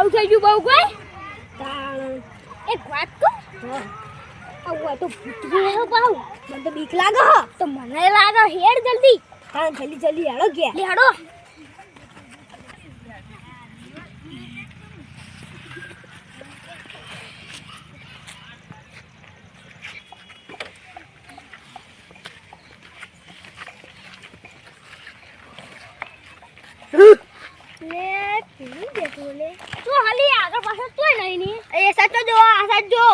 આવું થઈ ગયું બહુ કોઈ એક વાત કહું આવું તો ભૂતરી હે બાઉ મને તો બીક લાગે હો તો મને લાગે હેડ જલ્દી હા જલ્દી જલ્દી હેડો કે હેડો આગળ પાછળ તોય નહીં ની એ સાચો જો આ સાચો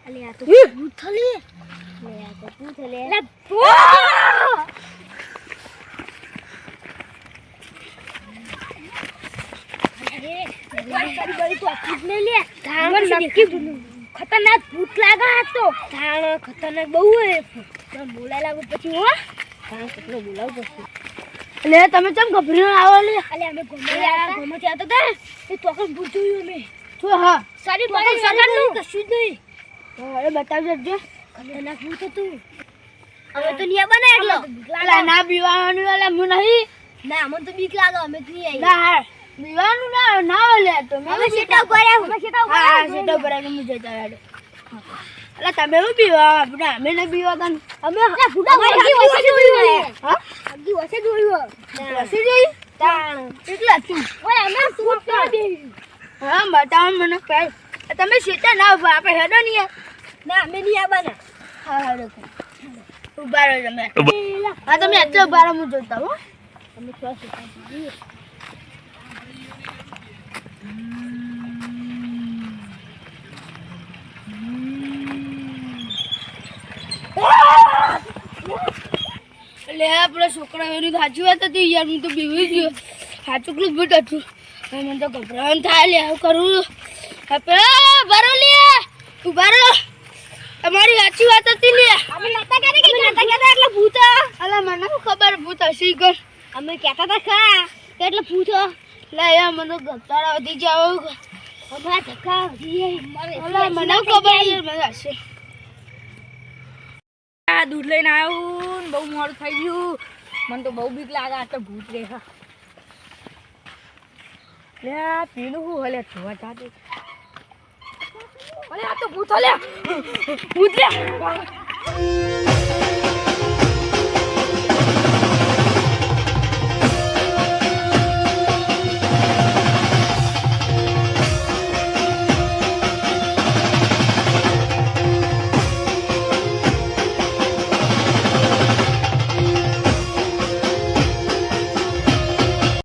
અલે આ તો ભૂત લે આ તો ભૂત લે લે ખતરનાક ભૂત લાગે તો ખતરનાક બહુ હે બોલાય લાગુ પછી હો કેટલો બોલાવ પછી અલે તમે કેમ ગભરીને આવો લે અલે અમે ગોમતી આવતો તે એ તોકર ભૂત જોયું અમે તો હા સારી તોકર સગાનું કશું જ નહીં અરે બતાવજો જો ખતરનાક ભૂત હતું હવે તો નિયા બને એટલો અલા ના બીવાનું વાલા મુ નહીં ના અમને તો બીક લાગે અમે જ નહીં આવી ના બીવાનું ના લે તો અમે સેટા ઉપર હા સેટા ઉપર અમે જતા હેડો અલા તમે હું બીવા આપણે અમે ન બીવા તન અમે ફૂટા અગી વસે જોયું હા અગી વસે જોયું વસે જોયું તાણ એટલા તું ઓય અમે સૂટ કરી દેવી હા બતાવ મને પેર તમે સેટા ના ઉભા આપણે હેડો નહીં ના અમે નહીં આવવાના હા હેડો ઉભા રહો તમે હા તમે એટલો ઉભા રહો હું જોતા હો અમે ક્યાં સેટા જઈએ લે આપણા છોકરાઓની સાચી વાત હતી યાર હું તો બીવી ગયો સાચું કેટલું ભૂત હતું મને તો ગભરાવાનું થાય લે આવું કરું આપણે બરો લે ઉભા રહો તમારી સાચી વાત હતી લે અમે નતા કરે કે નતા કહેતા એટલે ભૂત અલા મને ખબર ભૂત હસી ગર અમે કહેતા હતા ખરા કે એટલે ભૂત લે યાર મને ગભરાવા વધી જાવ અમારા ધક્કા વધી અલા મને ખબર યાર મને હશે આ દૂધ લઈને આવ્યું બહુ મોડું થઈ ગયું મને તો બહુ બીક લાગે આ તો ભૂત રે હા લે પીલું હું હલે જોવા જાતે અરે આ તો ભૂત હલે ભૂત લે